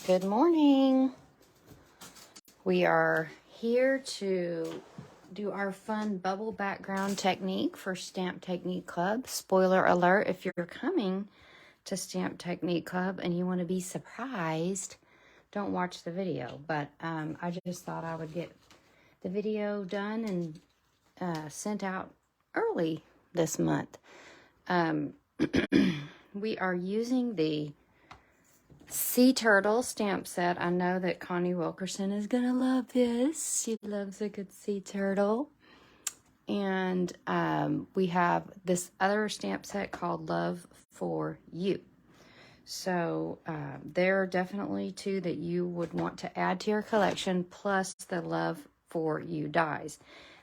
Good morning. We are here to do our fun bubble background technique for Stamp Technique Club. Spoiler alert, if you're coming to Stamp Technique Club and you want to be surprised, don't watch the video. But I just thought I would get the video done and sent out early this month. We are using the Sea Turtle stamp set. I know that Connie Wilkerson is going to love this. She loves a good sea turtle. And we have this other stamp set called Love for You. So there are definitely two that you would want to add to your collection, plus the Love for You dies.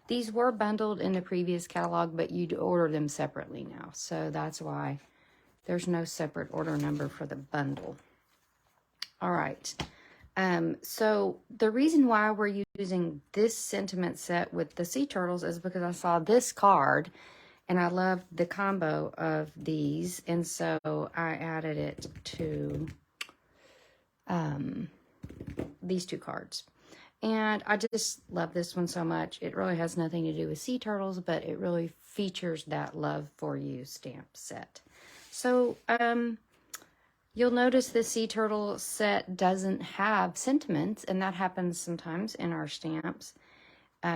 These were bundled in the previous catalog, but you'd order them separately now. So that's why there's no separate order number for the bundle. All right. So the reason why we're using this sentiment set with the sea turtles is because I saw this card and I loved the combo of these. And so I added it to these two cards. And I just love this one so much. It really has nothing to do with sea turtles, but it really features that Love for You stamp set. So, you'll notice the sea turtle set doesn't have sentiments, and that happens sometimes in our stamps.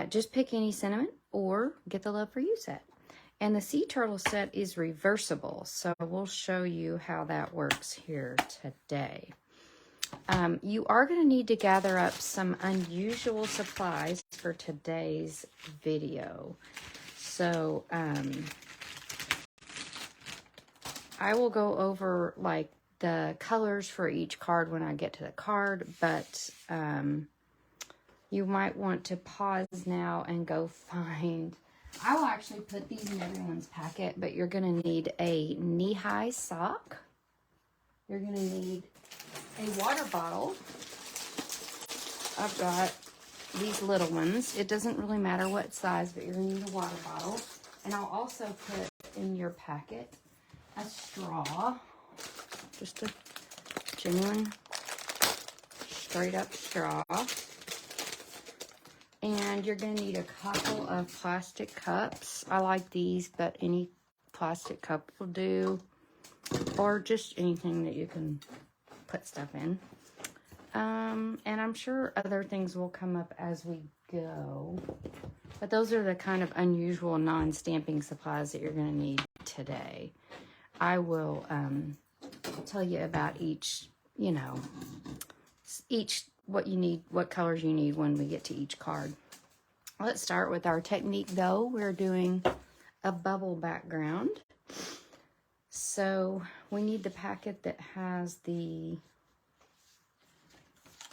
Just pick any sentiment or get the Love for You set. And the sea turtle set is reversible, so we'll show you how that works here today. You are going to need to gather up some unusual supplies for today's video. So I will go over like the colors for each card when I get to the card, but you might want to pause now and go find. I will actually put these in everyone's packet, but you're going to need a knee-high sock. You're going to need a water bottle. I've got these little ones. It doesn't really matter what size, but you're going to need a water bottle. And I'll also put in your packet a straw. Just a genuine straight up straw. And you're going to need a couple of plastic cups. I like these, but any plastic cup will do. Or just anything that you can put stuff in. And I'm sure other things will come up as we go. But those are the kind of unusual non-stamping supplies that you're going to need today. I will tell you about each, what you need, what colors you need when we get to each card. Let's start with our technique though. We're doing a bubble background. So we need the packet that has the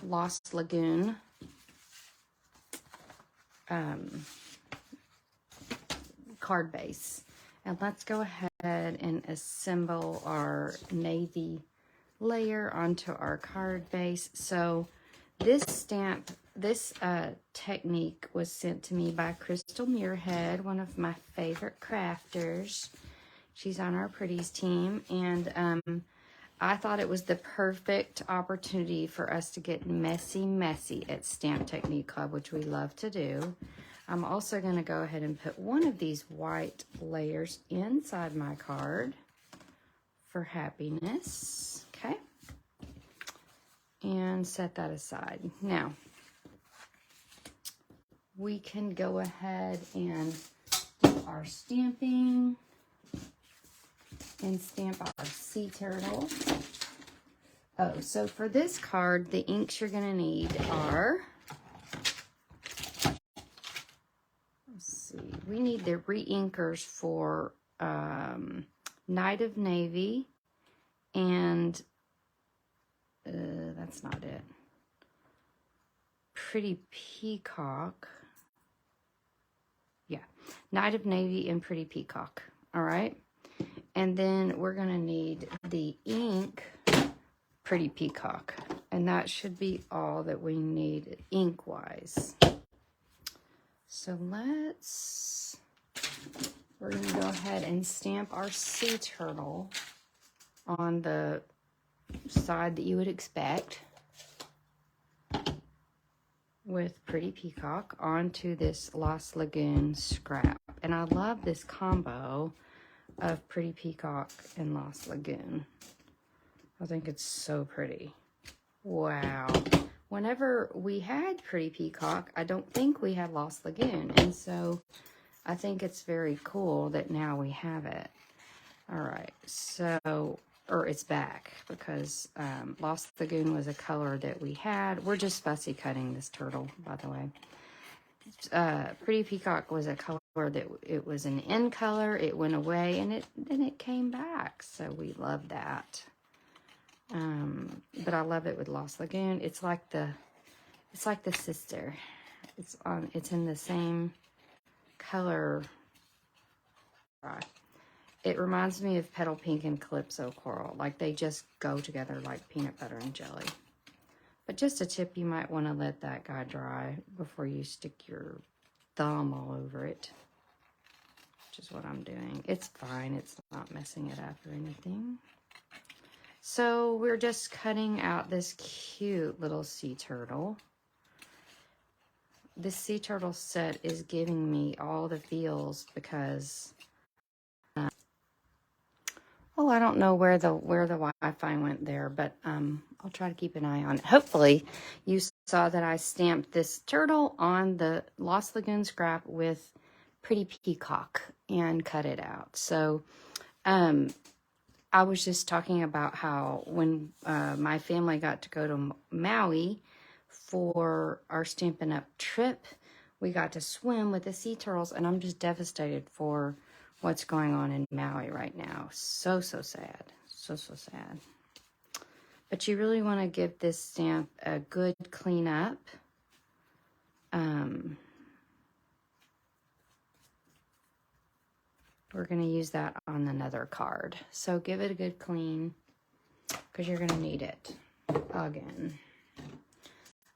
Lost Lagoon card base. And let's go ahead and assemble our navy layer onto our card base. So this stamp, this technique was sent to me by Crystal Muirhead, one of my favorite crafters. She's on our Pretties team, and I thought it was the perfect opportunity for us to get messy at Stamp Technique Club, which we love to do. I'm also going to go ahead and put one of these white layers inside my card for happiness, okay? And set that aside. Now, we can go ahead and do our stamping and stamp our sea turtle. Oh, so for this card, the inks you're going to need are, we need the re-inkers for Night of Navy and that's not it. Pretty Peacock. Yeah, Night of Navy and Pretty Peacock. All right. And then we're going to need the ink, Pretty Peacock. And that should be all that we need ink-wise. So we're going to go ahead and stamp our sea turtle on the side that you would expect. with Pretty Peacock onto this Lost Lagoon scrap. And I love this combo of Pretty Peacock and Lost Lagoon. I think it's so pretty. Wow. Whenever we had Pretty Peacock, I don't think we had Lost Lagoon. And so I think it's very cool that now we have it. All right, so, or it's back because Lost Lagoon was a color that we had. We're just fussy cutting this turtle, by the way. Pretty Peacock was a color that it was an in color. It went away and then it came back. So we love that. But I love it with Lost Lagoon. It's like the sister. It's in the same color. It reminds me of Petal Pink and Calypso Coral. Like they just go together like peanut butter and jelly. But just a tip, you might want to let that guy dry before you stick your thumb all over it. Which is what I'm doing. It's fine. It's not messing it up or anything. So we're just cutting out this cute little sea turtle. This sea turtle set is giving me all the feels because oh, I don't know where the Wi-Fi went there, but I'll try to keep an eye on it. Hopefully you saw that I stamped this turtle on the Lost Lagoon scrap with Pretty Peacock and cut it out. So I was just talking about how when my family got to go to Maui for our Stampin' Up! Trip, we got to swim with the sea turtles, and I'm just devastated for what's going on in Maui right now. So sad. So sad. But you really want to give this stamp a good clean up. We're going to use that on another card. So give it a good clean because you're going to need it again.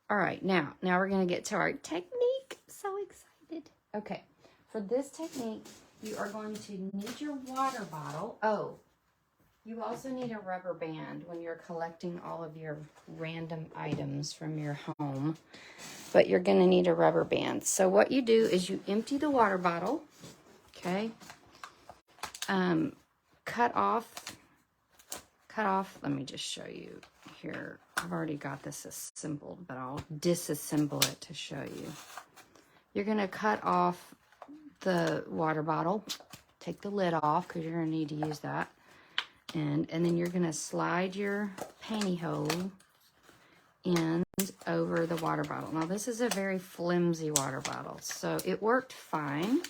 All right, now we're going to get to our technique. So excited. Okay, for this technique, you are going to need your water bottle. Oh, you also need a rubber band when you're collecting all of your random items from your home. But you're going to need a rubber band. So what you do is you empty the water bottle, okay? Cut off, let me just show you here. I've already got this assembled, but I'll disassemble it to show you. You're going to cut off the water bottle, take the lid off because you're going to need to use that, and then you're going to slide your pantyhose in over the water bottle. Now this is a very flimsy water bottle, so it worked fine,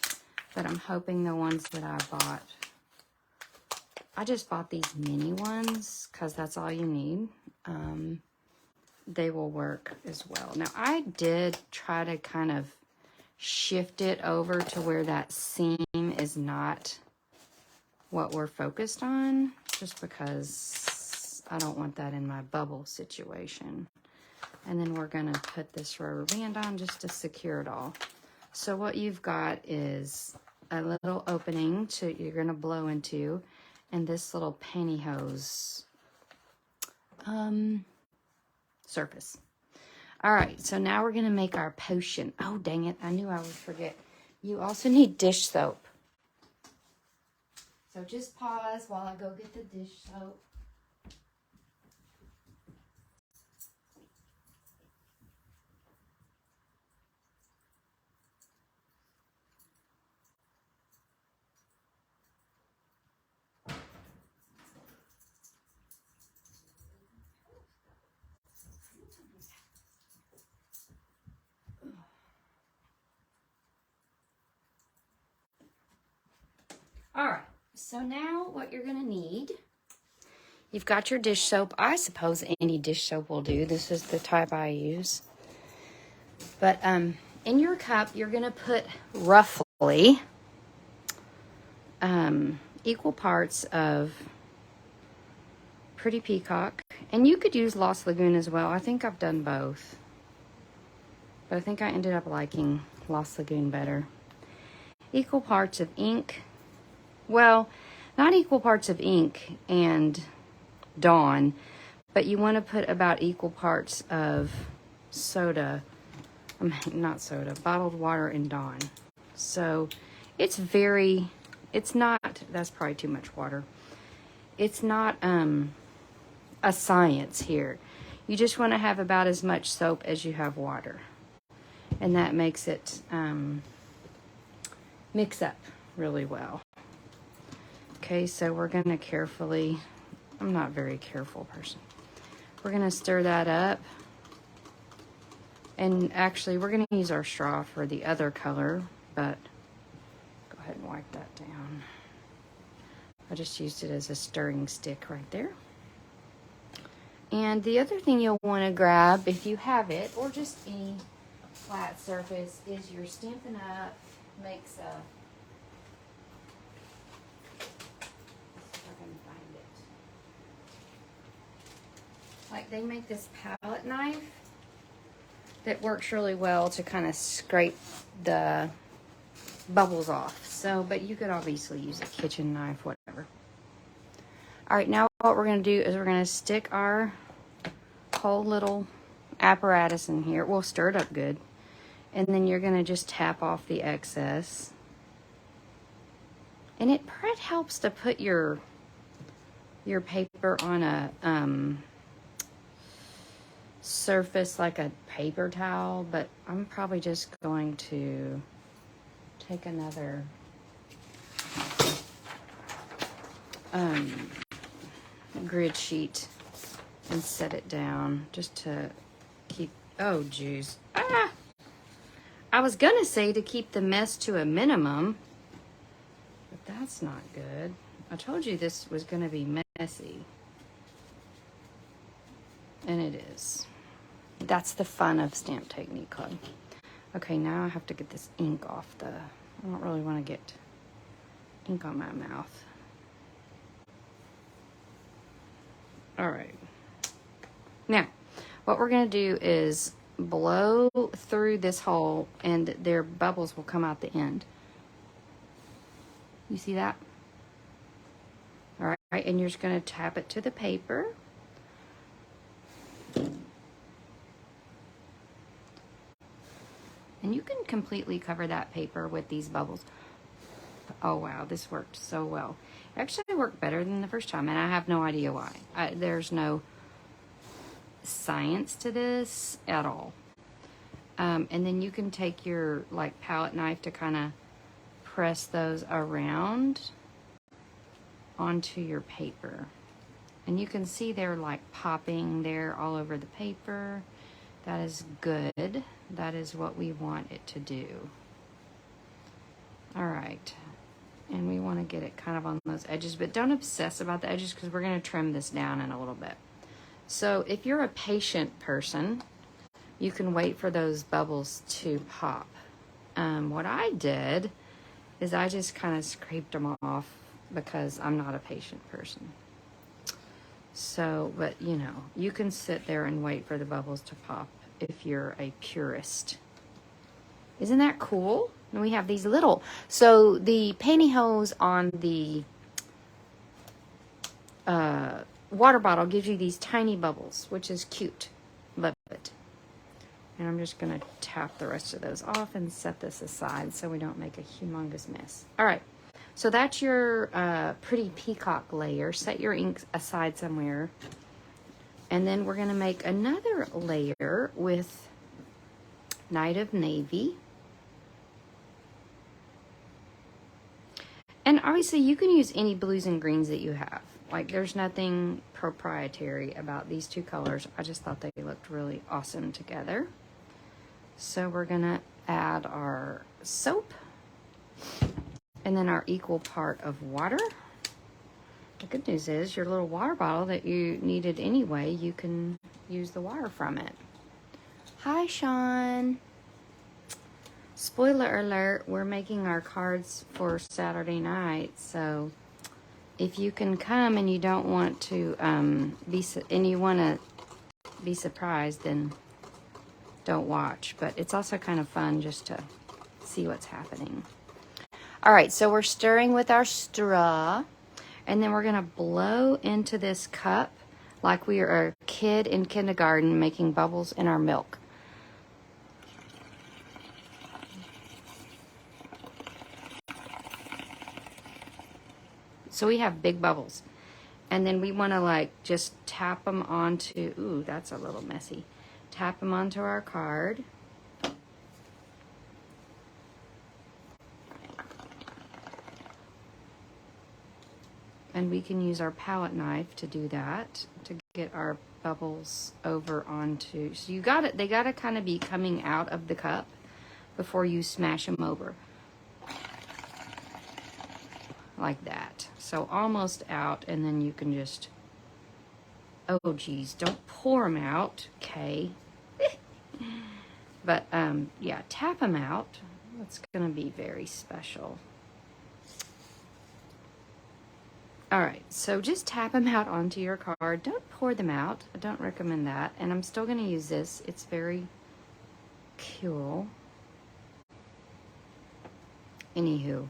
but I'm hoping the ones that I bought, I just bought these mini ones because that's all you need. They will work as well. Now I did try to kind of shift it over to where that seam is not what we're focused on, just because I don't want that in my bubble situation. And then we're going to put this rubber band on just to secure it all. So what you've got is a little opening you're going to blow into, and this little pantyhose surface. All right, so now we're going to make our potion. Oh, dang it. I knew I would forget. You also need dish soap. So just pause while I go get the dish soap. All right, so now what you're going to need, you've got your dish soap. I suppose any dish soap will do. This is the type I use. But in your cup, you're going to put roughly equal parts of Pretty Peacock. And you could use Lost Lagoon as well. I think I've done both. But I think I ended up liking Lost Lagoon better. Equal parts of ink. Well, not equal parts of ink and Dawn, but you want to put about equal parts of soda not soda, bottled water in Dawn. So it's not, that's probably too much water. It's not a science here. You just want to have about as much soap as you have water. And that makes it mix up really well. Okay, so we're going to carefully, I'm not a very careful person. We're going to stir that up. And actually, we're going to use our straw for the other color, but go ahead and wipe that down. I just used it as a stirring stick right there. And the other thing you'll want to grab, if you have it, or just any flat surface, is your Stampin' Up! Makes a, let's see if I can find it. Like, they make this palette knife that works really well to kind of scrape the bubbles off. So, but you could obviously use a kitchen knife, whatever. All right, now what we're going to do is we're going to stick our whole little apparatus in here. We'll stir it up good. And then you're going to just tap off the excess. And it helps to put your paper on a surface like a paper towel, but I'm probably just going to take another grid sheet and set it down just to keep, oh geez, I was gonna say to keep the mess to a minimum, but that's not good. I told you this was gonna be messy, and it is. That's the fun of Stamp Technique Club. Okay, now I have to get this ink off I don't really want to get ink on my mouth. All right. Now, what we're going to do is blow through this hole and their bubbles will come out the end. You see that? All right, and you're just going to tap it to the paper. And you can completely cover that paper with these bubbles. Oh wow, this worked so well. It actually worked better than the first time, and I have no idea why. There's no science to this at all. And then you can take your like palette knife to kind of press those around onto your paper. And you can see they're like popping there all over the paper. That is good. That is what we want it to do. All right. And we want to get it kind of on those edges, but don't obsess about the edges because we're going to trim this down in a little bit. So if you're a patient person, you can wait for those bubbles to pop. What I did is I just kind of scraped them off because I'm not a patient person. So, but you know, you can sit there and wait for the bubbles to pop if you're a purist. Isn't that cool? And we have these little, so the pantyhose on the water bottle gives you these tiny bubbles, which is cute. Love it. And I'm just going to tap the rest of those off and set this aside so we don't make a humongous mess. All right. So that's your pretty peacock layer. Set your ink aside somewhere. And then we're going to make another layer with Night of Navy. And obviously you can use any blues and greens that you have. Like there's nothing proprietary about these two colors. I just thought they looked really awesome together. So we're going to add our soap. And then our equal part of water. The good news is your little water bottle that you needed anyway, you can use the water from it. Hi, Sean. Spoiler alert, we're making our cards for Saturday night. So if you can come and you don't want to you want to be surprised, then don't watch. But it's also kind of fun just to see what's happening. All right, so we're stirring with our straw, and then we're going to blow into this cup like we are a kid in kindergarten making bubbles in our milk. So we have big bubbles. And then we want to like just tap them onto, ooh, that's a little messy. Tap them onto our card. And we can use our palette knife to do that, to get our bubbles over onto, so you got it, they got to kind of be coming out of the cup before you smash them over. Like that. So almost out, and then you can just, oh geez, don't pour them out, okay? But yeah, tap them out. It's gonna be very special. All right, so just tap them out onto your card. Don't pour them out. I don't recommend that. And I'm still going to use this. It's very cool. Anywho,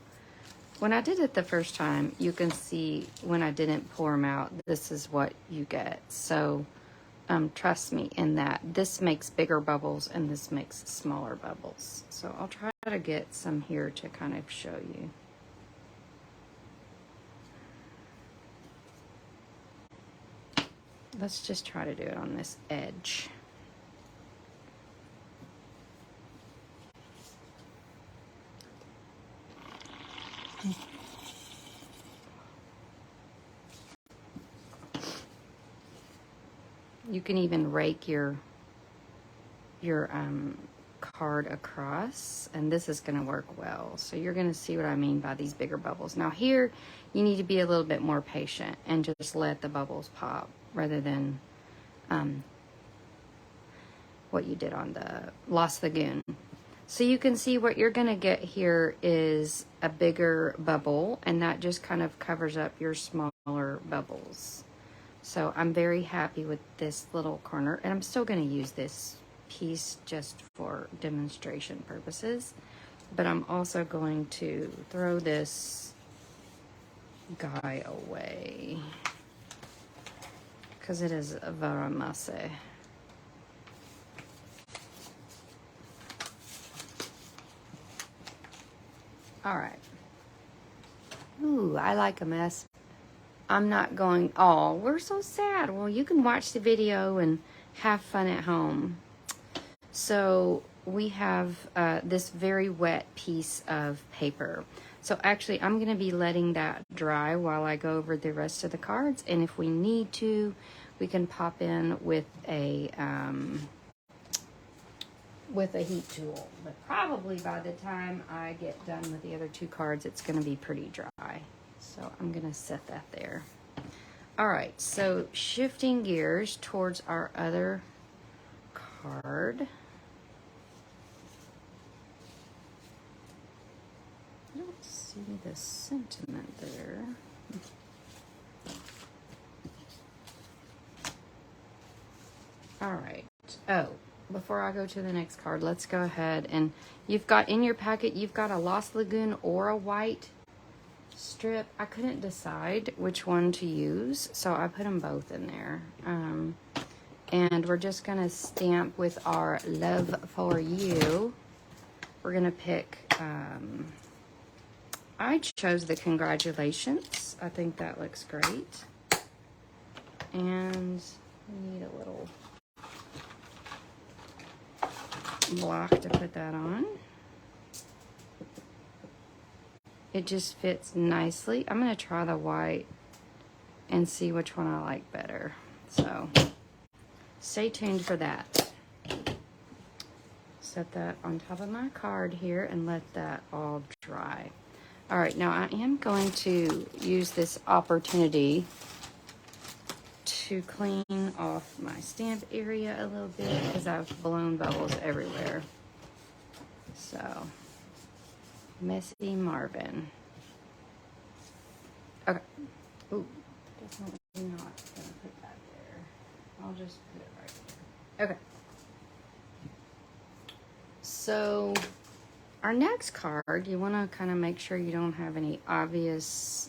when I did it the first time, you can see when I didn't pour them out, this is what you get. So trust me in that. This makes bigger bubbles and this makes smaller bubbles. So I'll try to get some here to kind of show you. Let's just try to do it on this edge. You can even rake your card across, and this is going to work well. So you're going to see what I mean by these bigger bubbles. Now here, you need to be a little bit more patient and just let the bubbles pop rather than what you did on the Lost Lagoon. So you can see what you're going to get here is a bigger bubble, and that just kind of covers up your smaller bubbles. So I'm very happy with this little corner, and I'm still going to use this piece just for demonstration purposes, but I'm also going to throw this guy away because it is very messy. All right. Ooh, I like a mess. I'm not going, oh, we're so sad. Well, you can watch the video and have fun at home. So we have this very wet piece of paper. So actually, I'm going to be letting that dry while I go over the rest of the cards. And if we need to, we can pop in with a heat tool. But probably by the time I get done with the other two cards, it's going to be pretty dry. So I'm going to set that there. All right, so shifting gears towards our other card. I don't see the sentiment there. All right. Oh, before I go to the next card, let's go ahead and you've got in your packet, you've got a Lost Lagoon or a white strip. I couldn't decide which one to use, so I put them both in there. And we're just going to stamp with our love for you. We're going to pick, I chose the congratulations. I think that looks great. And we need a little block to put that on. It just fits nicely. I'm going to try the white and see which one I like better. So stay tuned for that. Set that on top of my card here and let that all dry. All right, now I am going to use this opportunity to clean off my stamp area a little bit because I've blown bubbles everywhere. So, Messy Marvin. Okay. Ooh, definitely not gonna put that there. I'll just put it right there. Okay. So, our next card, you want to kind of make sure you don't have any obvious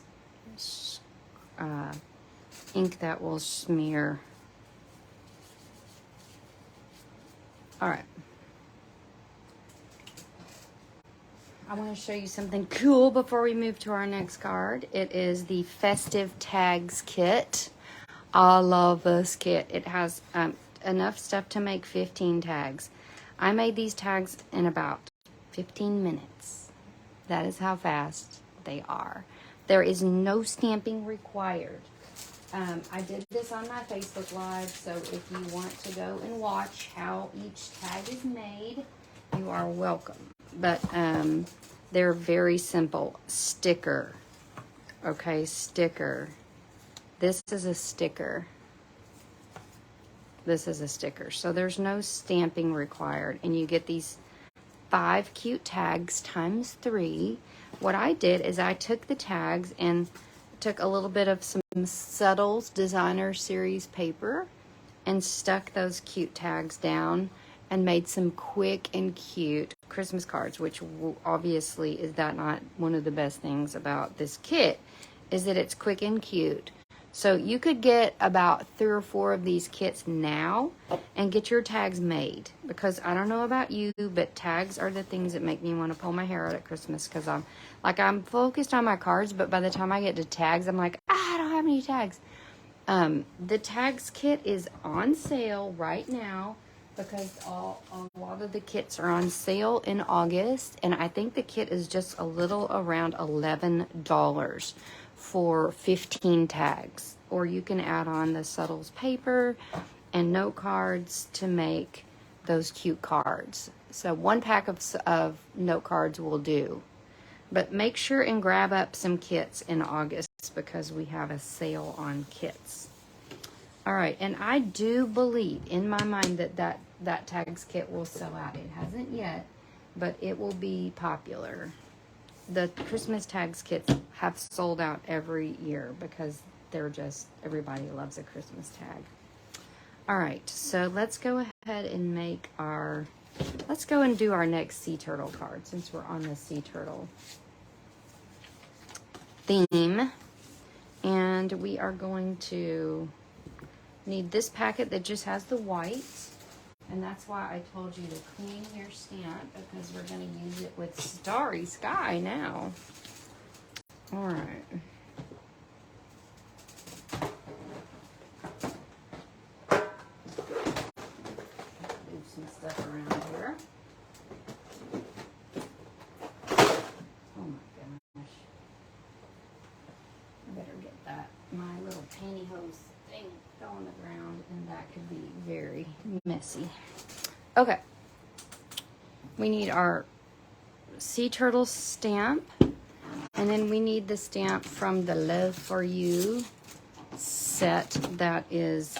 ink that will smear. All right. I want to show you something cool before we move to our next card. It is the Festive Tags Kit. I love this kit. It has enough stuff to make 15 tags. I made these tags in about 15 minutes. That is how fast they are. There is no stamping required. I did this on my Facebook Live, so if you want to go and watch how each tag is made, you are welcome. But they're very simple. Sticker. Okay, sticker. This is a sticker. This is a sticker. So there's no stamping required. And you get these 5 cute tags times 3. What I did is I took the tags and took a little bit of some Subtles Designer Series paper and stuck those cute tags down and made some quick and cute Christmas cards, which obviously is that not one of the best things about this kit, is that it's quick and cute. So you could get about 3 or 4 of these kits now and get your tags made, because I don't know about you, but tags are the things that make me want to pull my hair out at Christmas, because I'm focused on my cards, but by the time I get to tags, I'm like, I don't have any tags. The tags kit is on sale right now, because a lot of the kits are on sale in August, and I think the kit is just a little around $11 for 15 tags. Or you can add on the Subtles paper and note cards to make those cute cards. So 1 pack of note cards will do. But make sure and grab up some kits in August, because we have a sale on kits. All right, and I do believe in my mind that tags kit will sell out. It hasn't yet, but it will be popular. The Christmas tags kits have sold out every year because they're just, everybody loves a Christmas tag. All right, so let's go ahead and let's go and do our next sea turtle card, since we're on the sea turtle theme. And we are going to need this packet that just has the white. And that's why I told you to clean your stamp, because we're going to use it with Starry Sky now. All right. Move some stuff around here. Oh my gosh. I better get my little pantyhose thing on the ground, and that could be very messy. Okay, we need our sea turtle stamp, and then we need the stamp from the Love for You set that is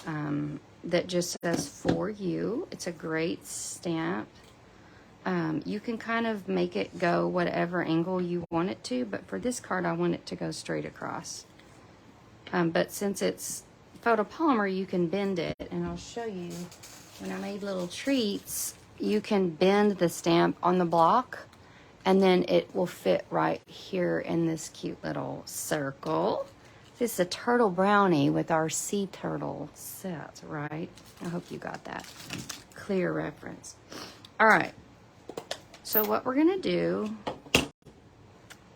that just says for you. It's a great stamp. You can kind of make it go whatever angle you want it to, but for this card I want it to go straight across. But since it's photopolymer, you can bend it, and I'll show you. When I made little treats, you can bend the stamp on the block, and then it will fit right here in this cute little circle. This is a turtle brownie with our sea turtle set, right? I hope you got that clear reference. All right, so what we're gonna do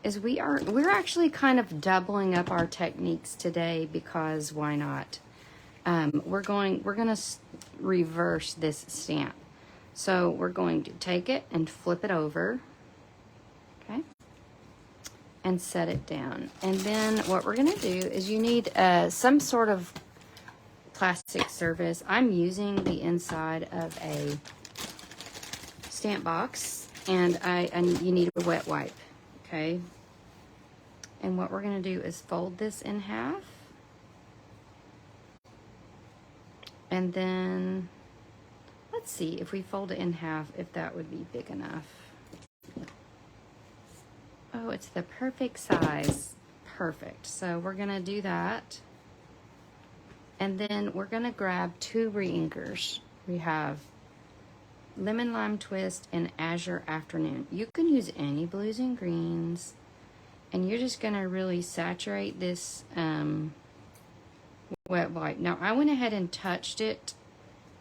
is we're actually kind of doubling up our techniques today, because why not? We're gonna reverse this stamp. So we're going to take it and flip it over, okay, and set it down. And then what we're gonna do is you need some sort of plastic surface. I'm using the inside of a stamp box, and you need a wet wipe. Okay, and what we're going to do is fold this in half, and then let's see if we fold it in half, if that would be big enough. Oh, it's the perfect size. Perfect. So we're going to do that, and then we're going to grab 2 reinkers. We have Lemon Lime Twist and Azure Afternoon. You can use any blues and greens, and you're just going to really saturate this wet wipe. Now, I went ahead and touched it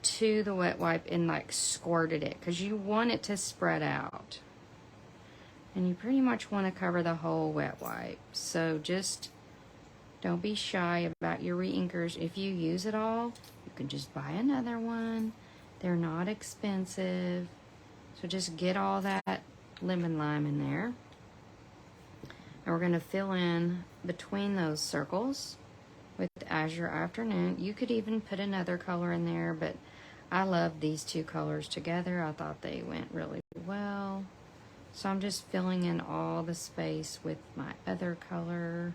to the wet wipe and like squirted it, because you want it to spread out. And you pretty much want to cover the whole wet wipe. So just don't be shy about your re-inkers. If you use it all, you can just buy another one. They're not expensive. So just get all that lemon lime in there. And we're going to fill in between those circles with Azure Afternoon. You could even put another color in there, but I love these two colors together. I thought they went really well. So I'm just filling in all the space with my other color.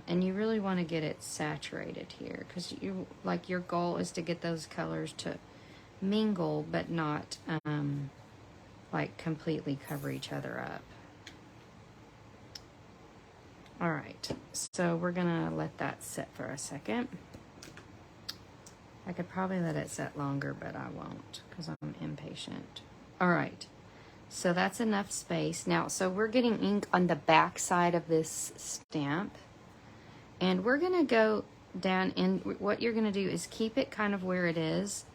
And you really want to get it saturated here because your goal is to get those colors to mingle but not like completely cover each other up. All right, so we're gonna let that sit for a second. I could probably let it set longer, but I won't because I'm impatient. All right, so that's enough space. Now, so we're getting ink on the back side of this stamp. And we're gonna go down in, what you're gonna do is keep it kind of where it is,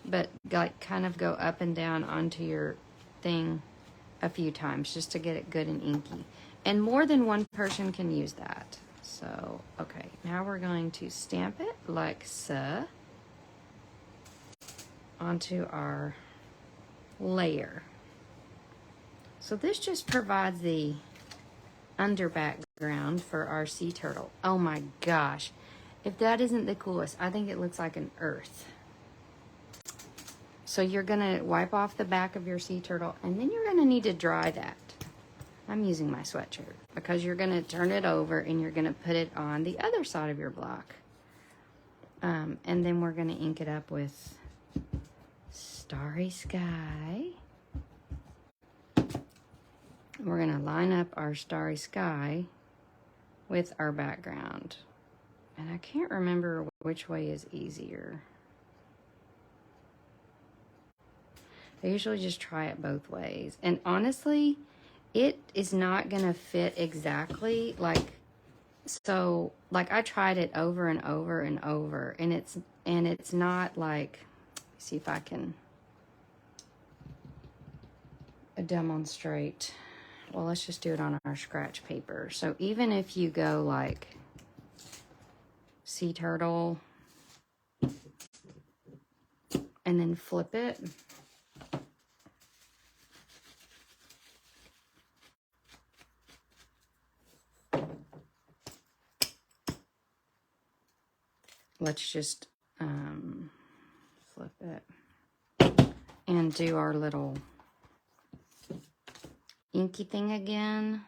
but like kind of go up and down onto your thing a few times just to get it good and inky. And more than one person can use that. So, okay, now we're going to stamp it like so onto our layer. So this just provides the under background for our sea turtle. Oh my gosh, if that isn't the coolest. I think it looks like an earth. So you're gonna wipe off the back of your sea turtle and then you're gonna need to dry that. I'm using my sweatshirt because you're gonna turn it over and you're gonna put it on the other side of your block. And then we're gonna ink it up with Starry Sky. We're going to line up our Starry Sky with our background. And I can't remember which way is easier. I usually just try it both ways. And honestly, it is not going to fit exactly like, so like I tried it over and over and over and it's not like, see if I can demonstrate. Well, let's just do it on our scratch paper. So even if you go like sea turtle and then flip it, let's just flip it and do our little inky thing again.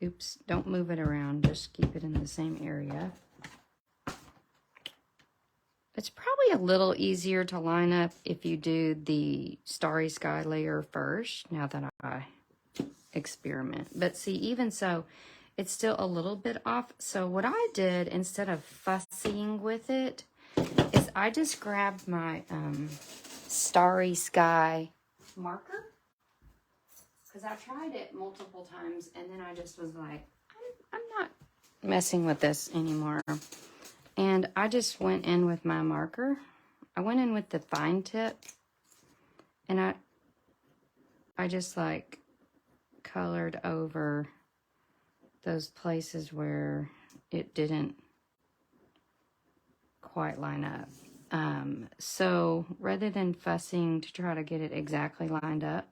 Oops, don't move it around, just keep it in the same area. It's probably a little easier to line up if you do the Starry Sky layer first, now that I experiment. But see, even so, it's still a little bit off. So what I did, instead of fussing with it, is I just grabbed my Starry Sky marker. Because I tried it multiple times, and then I just was like, I'm not messing with this anymore. And I just went in with my marker. I went in with the fine tip, and I just like colored over those places where it didn't quite line up. So rather than fussing to try to get it exactly lined up,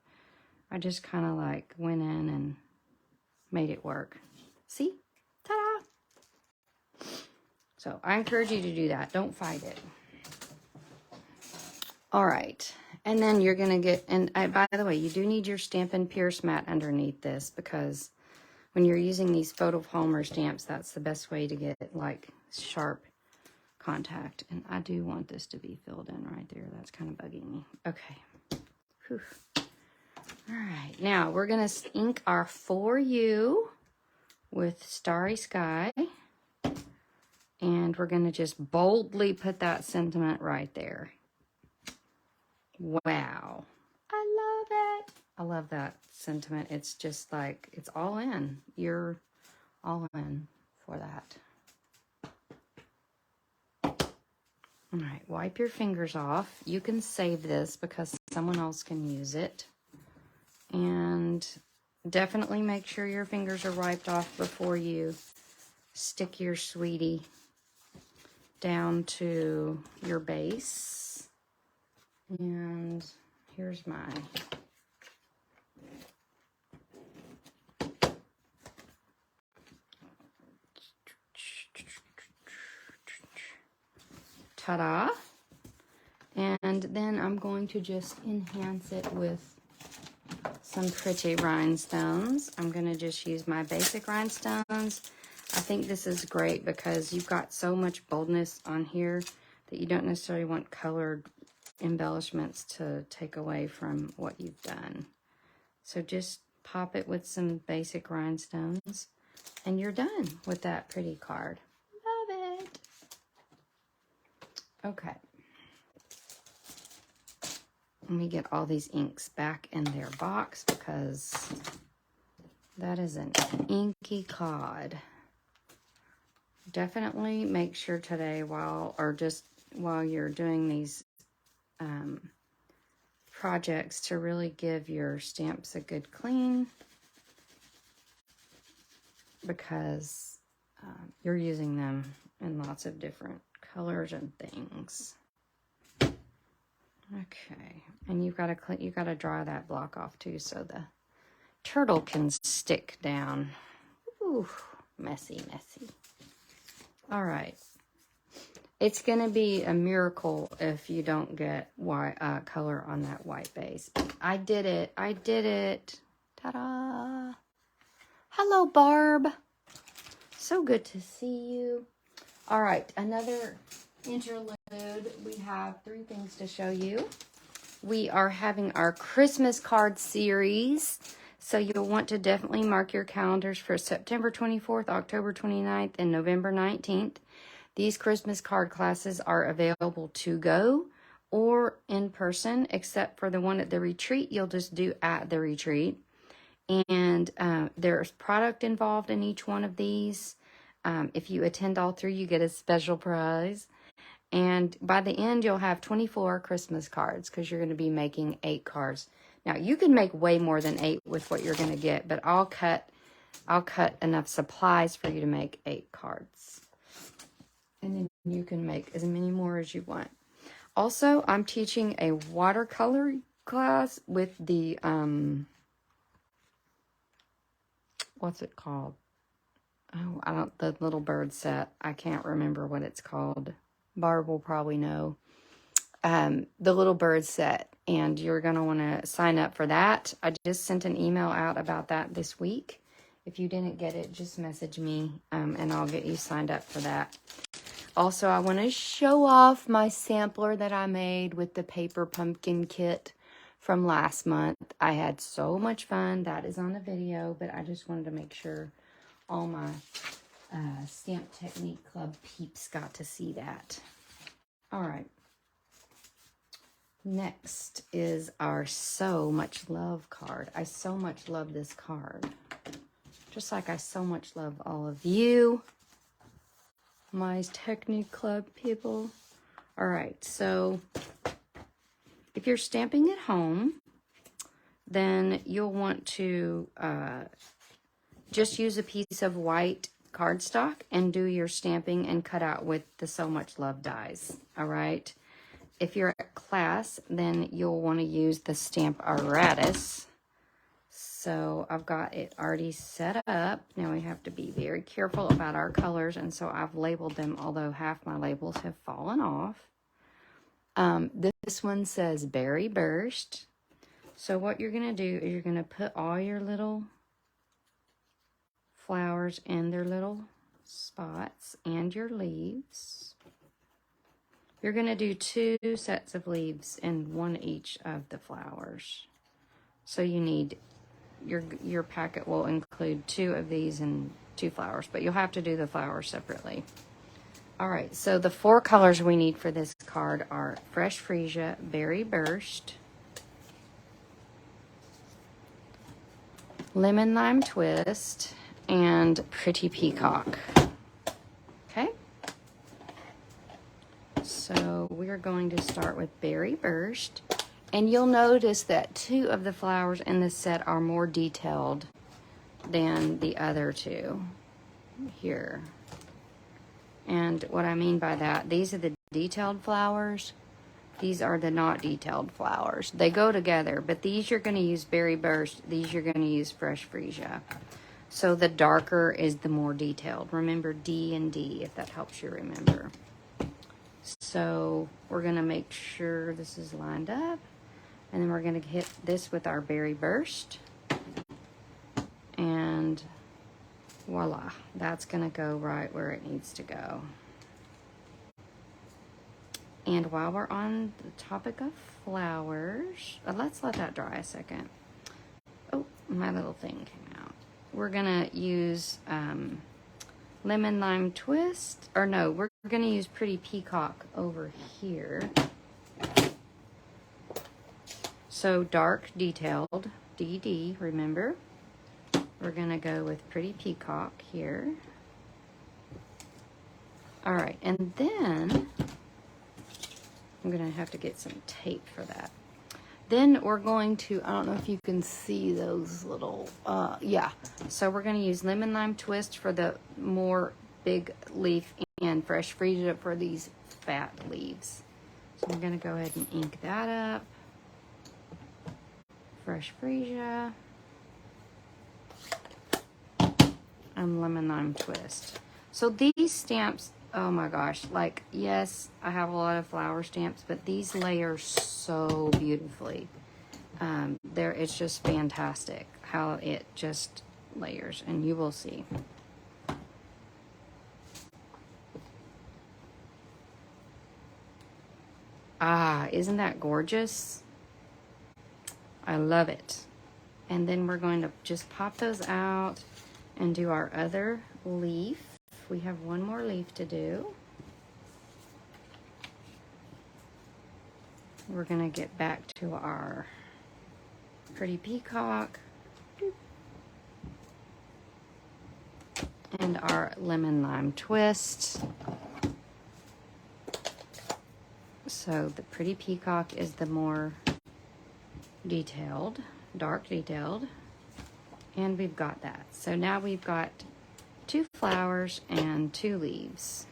I just kind of like went in and made it work. See? Ta-da! So I encourage you to do that. Don't fight it. All right. And then you're going to get, and by the way, you do need your Stampin' Pierce mat underneath this because when you're using these photopolymer stamps, that's the best way to get like sharp contact. And I do want this to be filled in right there. That's kind of bugging me. Okay. Whew. All right, now we're going to ink our For You with Starry Sky. And we're going to just boldly put that sentiment right there. Wow. I love it. I love that sentiment. It's just like, it's all in. You're all in for that. All right, wipe your fingers off. You can save this because someone else can use it. And definitely make sure your fingers are wiped off before you stick your sweetie down to your base. And here's mine. Ta-da! And then I'm going to just enhance it with some pretty rhinestones. I'm going to just use my basic rhinestones. I think this is great because you've got so much boldness on here that you don't necessarily want colored embellishments to take away from what you've done. So just pop it with some basic rhinestones and you're done with that pretty card. Love it. Okay. Let me get all these inks back in their box because that is an inky card. Definitely make sure today while you're doing these projects to really give your stamps a good clean, because you're using them in lots of different colors and things. Okay, and you've got to dry that block off too so the turtle can stick down. Ooh, messy, messy. All right. It's going to be a miracle if you don't get white color on that white base. I did it. I did it. Ta-da. Hello, Barb. So good to see you. All right, another interlude. We have 3 things to show you. We are having our Christmas card series. So you'll want to definitely mark your calendars for September 24th, October 29th, and November 19th. These Christmas card classes are available to go or in person, except for the one at the retreat. You'll just do at the retreat. And there's product involved in each one of these. If you attend all 3, you get a special prize. And by the end, you'll have 24 Christmas cards because you're going to be making 8 cards. Now, you can make way more than 8 with what you're going to get, but I'll cut enough supplies for you to make 8 cards. And then you can make as many more as you want. Also, I'm teaching a watercolor class with the, what's it called? Oh, the little bird set. I can't remember what it's called. Barb will probably know. The little bird set. And you're going to want to sign up for that. I just sent an email out about that this week. If you didn't get it, just message me and I'll get you signed up for that. Also, I want to show off my sampler that I made with the paper pumpkin kit from last month. I had so much fun. That is on the video, but I just wanted to make sure all my Stamp Technique Club peeps got to see that. All right. Next is our So Much Love card. I so much love this card. Just like I so much love all of you, my Technique Club people. All right, so if you're stamping at home, then you'll want to just use a piece of white cardstock and do your stamping and cut out with the So Much Love dies, all right? If you're at class, then you'll want to use the Stamparatus. So I've got it already set up. Now we have to be very careful about our colors, and so I've labeled them, although half my labels have fallen off. This one says Berry Burst. So what you're going to do is you're going to put all your little flowers in their little spots and your leaves. You're going to do 2 sets of leaves and 1 each of the flowers. So you need, your packet will include 2 of these and 2 flowers, but you'll have to do the flowers separately. All right, so the 4 colors we need for this card are Fresh Freesia, Berry Burst, Lemon Lime Twist, and Pretty Peacock. Okay? So we're going to start with Berry Burst. And you'll notice that 2 of the flowers in this set are more detailed than the other 2 here. And what I mean by that, these are the detailed flowers. These are the not detailed flowers. They go together, but these you're going to use Berry Burst. These you're going to use Fresh Freesia. So the darker is the more detailed. Remember D and D, if that helps you remember. So we're going to make sure this is lined up. And then we're going to hit this with our Berry Burst. And voila, that's going to go right where it needs to go. And while we're on the topic of flowers, let's let that dry a second. Oh, my little thing came out. We're going to use Lemon Lime Twist. Or no, we're going to use Pretty Peacock over here. So dark detailed, DD, remember? We're going to go with Pretty Peacock here. All right, and then I'm going to have to get some tape for that. Then we're going to, I don't know if you can see those little, yeah. So we're going to use Lemon Lime Twist for the more big leaf and Fresh Freesia for these fat leaves. So I'm going to go ahead and ink that up. Fresh Freesia. And Lemon Lime Twist. So these stamps, oh my gosh, like, yes, I have a lot of flower stamps, but these layer so beautifully. It's just fantastic how it just layers, and you will see. Ah, isn't that gorgeous? I love it. And then we're going to just pop those out and do our other leaf. We have one more leaf to do. We're going to get back to our Pretty Peacock and our Lemon Lime Twist. So the Pretty Peacock is the more detailed, dark detailed, and we've got that. So now we've got 2 flowers and 2 leaves.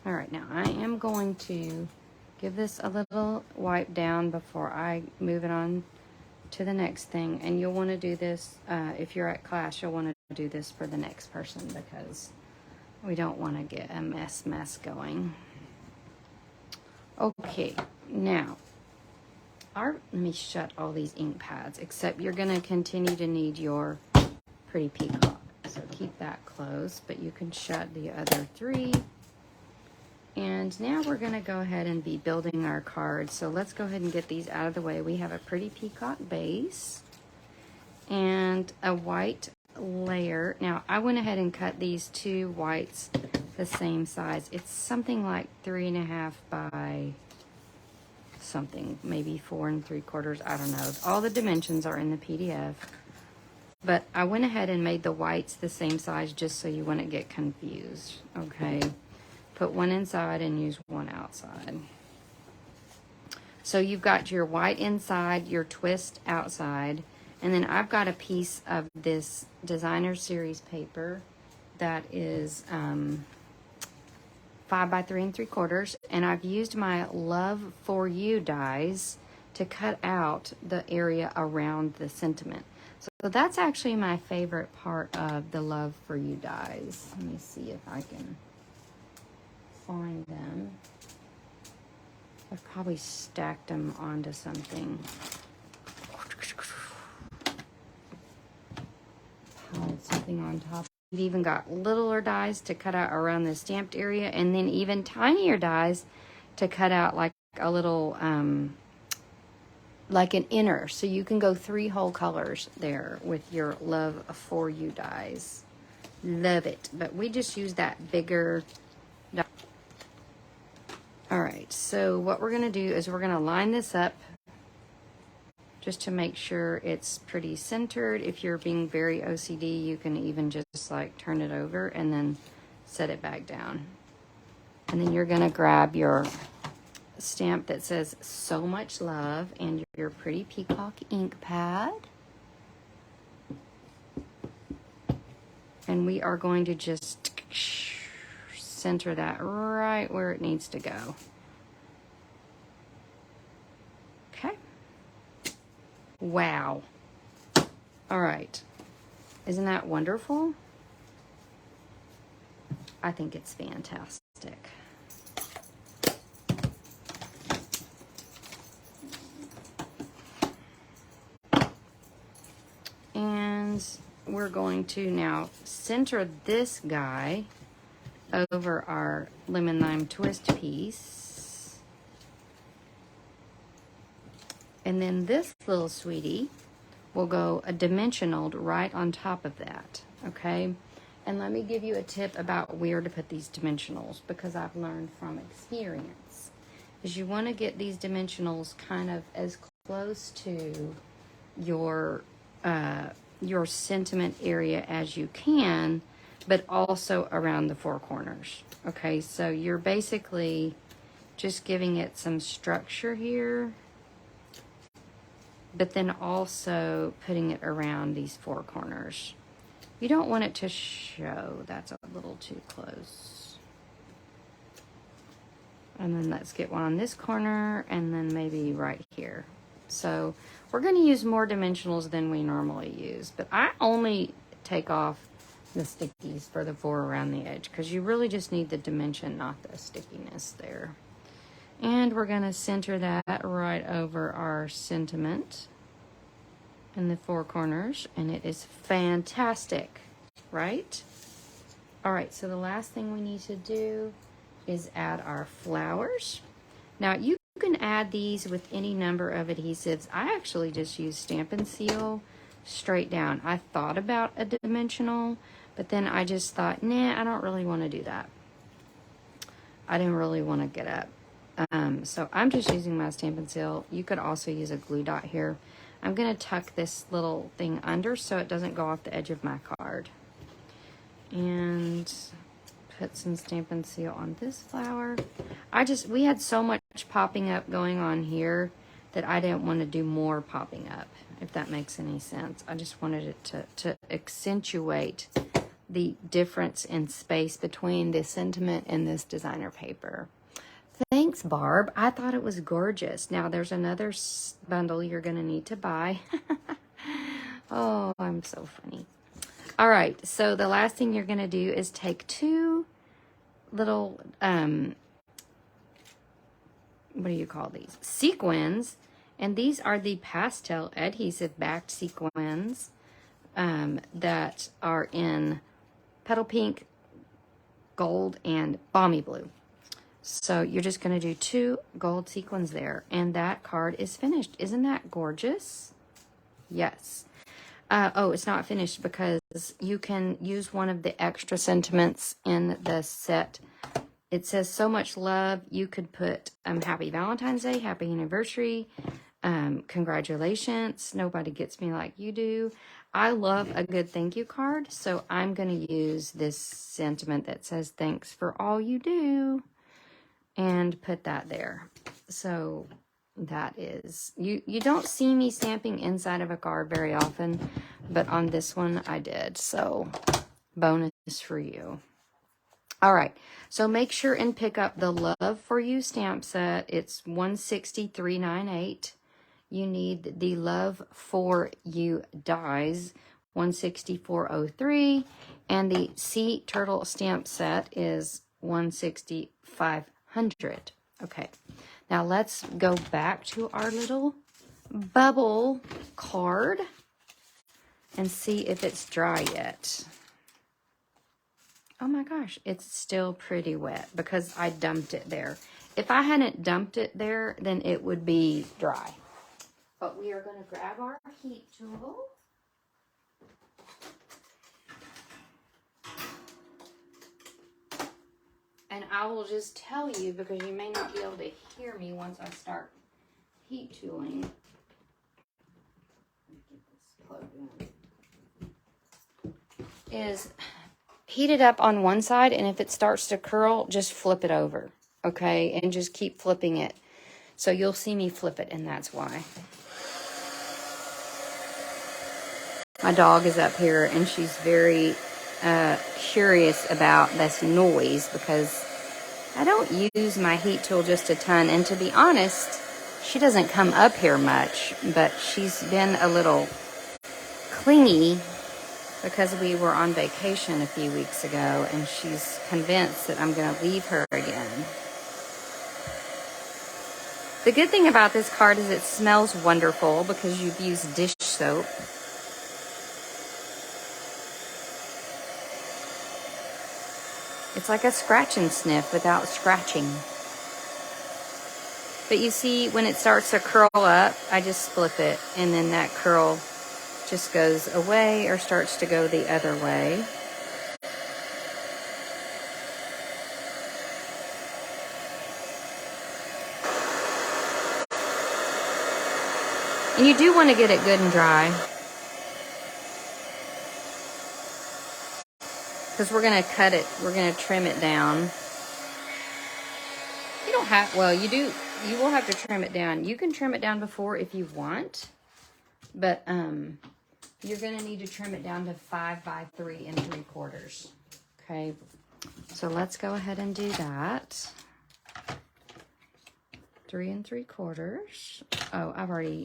All right, now I am going to give this a little wipe down before I move it on to the next thing. And you'll want to do this, if you're at class, you'll want to do this for the next person because we don't want to get a mess going. Okay, now, let me shut all these ink pads, except you're going to continue to need your Pretty Peacock. So keep that closed, but you can shut the other 3. And now we're going to go ahead and be building our cards. So let's go ahead and get these out of the way. We have a Pretty Peacock base and a white layer. Now, I went ahead and cut these 2 whites the same size. It's something like 3.5 by something, maybe 4 3/4. I don't know. All the dimensions are in the PDF. But I went ahead and made the whites the same size just so you wouldn't get confused. Okay. Put one inside and use one outside. So you've got your white inside, your twist outside, and then I've got a piece of this designer series paper that is 5 by 3 3/4, and I've used my Love For You dies to cut out the area around the sentiment. So that's actually my favorite part of the Love For You dies. Let me see if I can find them. I've probably stacked them onto something. Piled something on top. We've even got littler dies to cut out around the stamped area, and then even tinier dies to cut out like a little, like an inner. So you can go 3 whole colors there with your Love For You dies. Love it. But we just use that bigger die. All right, so what we're going to do is we're going to line this up just to make sure it's pretty centered. If you're being very OCD, you can even just like turn it over and then set it back down. And then you're going to grab your stamp that says so much love and your pretty peacock ink pad. And we are going to just center that right where it needs to go. Okay. Wow. All right. Isn't that wonderful? I think it's fantastic. And we're going to now center this guy over our lemon lime twist piece. And then this little sweetie will go a dimensional right on top of that, okay? And let me give you a tip about where to put these dimensionals, because I've learned from experience, is you want to get these dimensionals kind of as close to your sentiment area as you can, but also around the four corners. Okay, so you're basically just giving it some structure here, but then also putting it around these four corners. You don't want it to show. That's a little too close. And then let's get one on this corner, and then maybe right here. So we're going to use more dimensionals than we normally use, but I only take off the stickies for the four around the edge, because you really just need the dimension, not the stickiness there. And we're going to center that right over our sentiment in the four corners, and it is fantastic, right? All right, so the last thing we need to do is add our flowers. Now, you can add these with any number of adhesives. I actually just use Stampin' Seal straight down. I thought about a dimensional, but then I just thought, nah, I don't really want to do that. I didn't really want to get up. So I'm just using my Stampin' Seal. You could also use a glue dot here. I'm going to tuck this little thing under so it doesn't go off the edge of my card. And put some Stampin' Seal on this flower. We had so much popping up going on here that I didn't want to do more popping up, if that makes any sense. I just wanted it to accentuate the difference in space between this sentiment and this designer paper. Thanks, Barb. I thought it was gorgeous. Now, there's another bundle you're going to need to buy. Oh, I'm so funny. All right, so the last thing you're going to do is take two little, what do you call these? Sequins. And these are the pastel adhesive backed sequins that are in Petal Pink, Gold, and Balmy Blue. So you're just going to do two gold sequins there, and that card is finished. Isn't that gorgeous? Yes. Oh, it's not finished because you can use one of the extra sentiments in the set. It says so much love. You could put Happy Valentine's Day, Happy Anniversary, congratulations, nobody gets me like you do. I love a good thank you card, so I'm going to use this sentiment that says thanks for all you do and put that there. So that is, you don't see me stamping inside of a card very often, but on this one I did, so bonus for you. All right, so make sure and pick up the Love for You stamp set. It's $163.98. You need the Love for You dies, $164.03, and the Sea Turtle stamp set is $165.00. Okay, now let's go back to our little bubble card and see if it's dry yet. Oh my gosh, it's still pretty wet because I dumped it there. If I hadn't dumped it there, then it would be dry. But we are going to grab our heat tool. And I will just tell you, because you may not be able to hear me once I start heat tooling. Get this plugged in. Is heat it up on one side, and if it starts to curl, just flip it over, okay? And just keep flipping it. So you'll see me flip it, and that's why. My dog is up here, and she's very curious about this noise because I don't use my heat tool just a ton. And to be honest, she doesn't come up here much, but she's been a little clingy because we were on vacation a few weeks ago, and she's convinced that I'm going to leave her again. The good thing about this card is it smells wonderful because you've used dish soap. It's like a scratch and sniff without scratching. But you see, when it starts to curl up, I just flip it, and then that curl just goes away or starts to go the other way. And you do want to get it good and dry, because we're going to cut it, we're going to trim it down. You don't have, well, you will have to trim it down. You can trim it down before if you want, but you're going to need to trim it down to 5 by 3 3/4. Okay, so let's go ahead and do that. 3 3/4. Oh,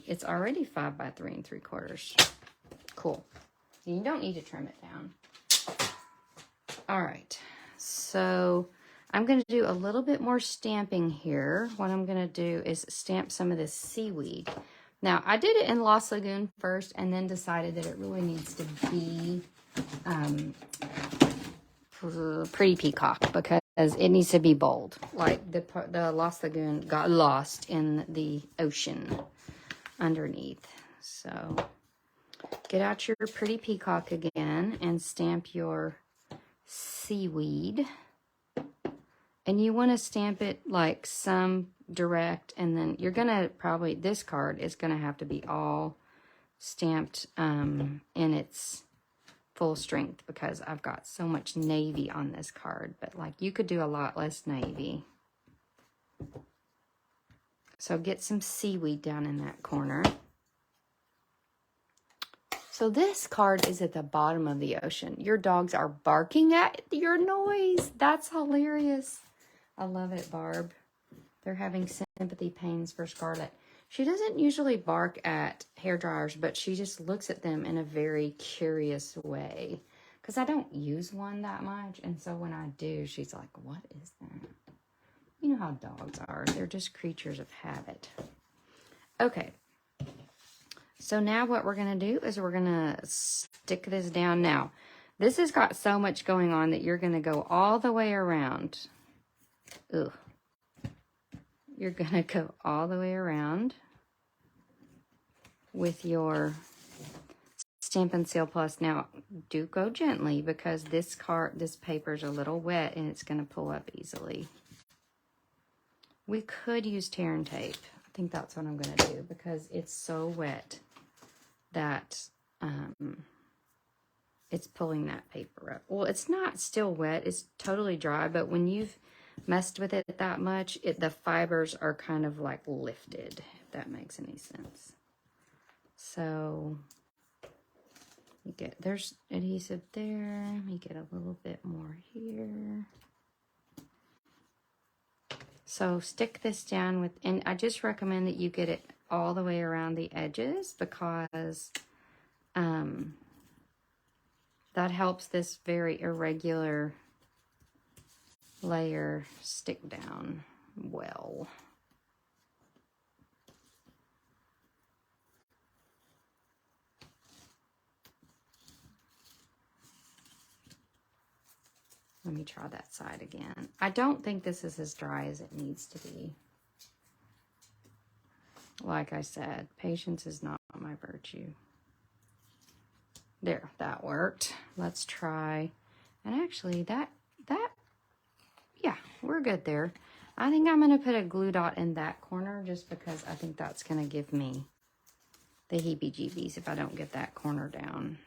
it's already 5 by 3 3/4. Cool. You don't need to trim it down. All right, so I'm going to do a little bit more stamping here. What I'm going to do is stamp some of this seaweed. Now, I did it in Lost Lagoon first and then decided that it really needs to be Pretty Peacock because it needs to be bold. Like the Lost Lagoon got lost in the ocean underneath. So get out your Pretty Peacock again and stamp your seaweed. And you want to stamp it like some direct, and then you're going to probably, this card is going to have to be all stamped in its full strength because I've got so much navy on this card. But like you could do a lot less navy. So get some seaweed down in that corner. So this card is at the bottom of the ocean. Your dogs are barking at your noise. That's hilarious. I love it, Barb. They're having sympathy pains for Scarlet. She doesn't usually bark at hair dryers, but she just looks at them in a very curious way. Because I don't use one that much, and so when I do, she's like, what is that? You know how dogs are. They're just creatures of habit. Okay. So now what we're going to do is we're going to stick this down. Now, this has got so much going on that you're going to go all the way around. Ugh. You're going to go all the way around with your Stampin' Seal Plus. Now, do go gently because this paper is a little wet and it's going to pull up easily. We could use tear and tape. I think that's what I'm going to do because it's so wet that it's pulling that paper up. Well, it's not still wet. It's totally dry, but when you've messed with it that much, the fibers are kind of like lifted, if that makes any sense. So there's adhesive there. Let me get a little bit more here. So stick this down and I just recommend that you get it all the way around the edges because that helps this very irregular layer stick down well. Let me try that side again. I don't think this is as dry as it needs to be. Like I said, patience is not my virtue. There, that worked. Let's try. And actually, yeah, we're good there. I think I'm going to put a glue dot in that corner just because I think that's going to give me the heebie-jeebies if I don't get that corner down.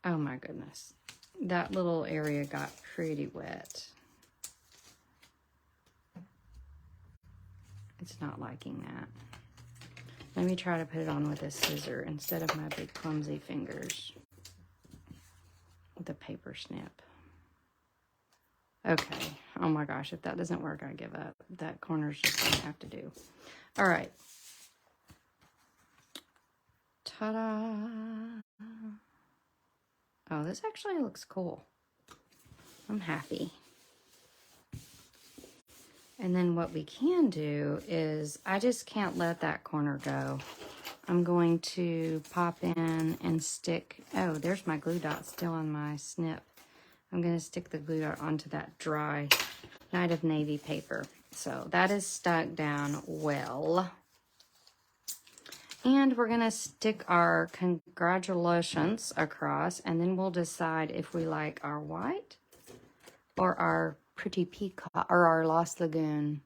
Oh my goodness. That little area got pretty wet. It's not liking that. Let me try to put it on with a scissor instead of my big clumsy fingers with a paper snip. Okay. Oh my gosh, if that doesn't work, I give up. That corner's just gonna have to do. All right. Ta-da! Oh, this actually looks cool. I'm happy. And then what we can do is, I just can't let that corner go. I'm going to pop in and stick, oh, there's my glue dot still on my snip. I'm going to stick the glue dot onto that dry Night of Navy paper. So that is stuck down well. And we're going to stick our congratulations across, and then we'll decide if we like our white or our pretty peacock or our Lost Lagoon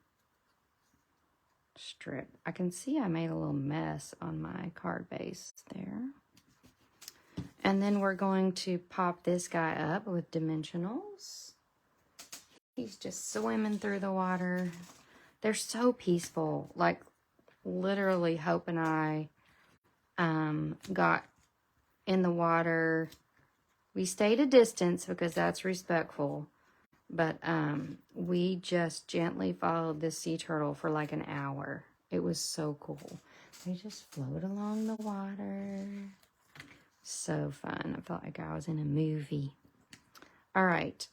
strip. I can see I made a little mess on my card base there. And then we're going to pop this guy up with dimensionals. He's just swimming through the water. They're so peaceful. Like, literally, Hope and I got in the water. We stayed a distance because that's respectful. But we just gently followed this sea turtle for like an hour. It was so cool. They just float along the water. So fun. I felt like I was in a movie. All right.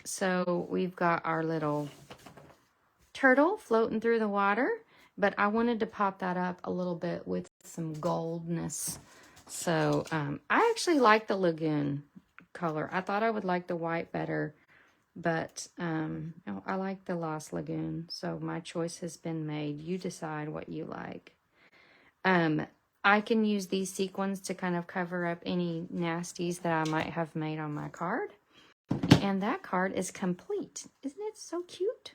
So we've got our little turtle floating through the water. But I wanted to pop that up a little bit with some goldness. So I actually like the lagoon color. I thought I would like the white better. But I like the Lost Lagoon, so my choice has been made. You decide what you like. I can use these sequins to kind of cover up any nasties that I might have made on my card. And that card is complete. Isn't it so cute?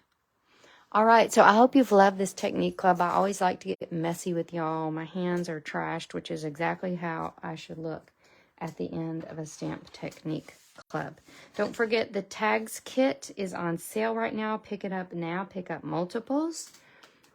All right, so I hope you've loved this technique club. I always like to get messy with y'all. My hands are trashed, which is exactly how I should look at the end of a stamp technique club. Don't forget the tags kit is on sale right now. Pick it up now. Pick up multiples.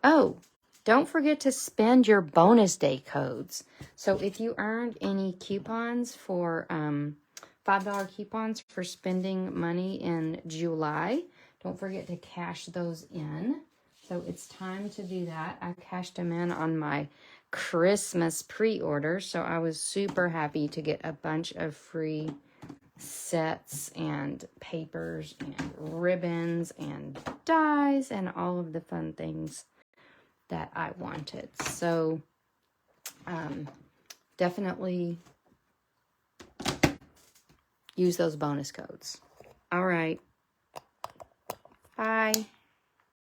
Oh, don't forget to spend your bonus day codes. So if you earned any coupons for $5 coupons for spending money in July, don't forget to cash those in. So it's time to do that. I cashed them in on my Christmas pre-order, so I was super happy to get a bunch of free sets and papers and ribbons and dies and all of the fun things that I wanted. So definitely use those bonus codes. All right. Bye.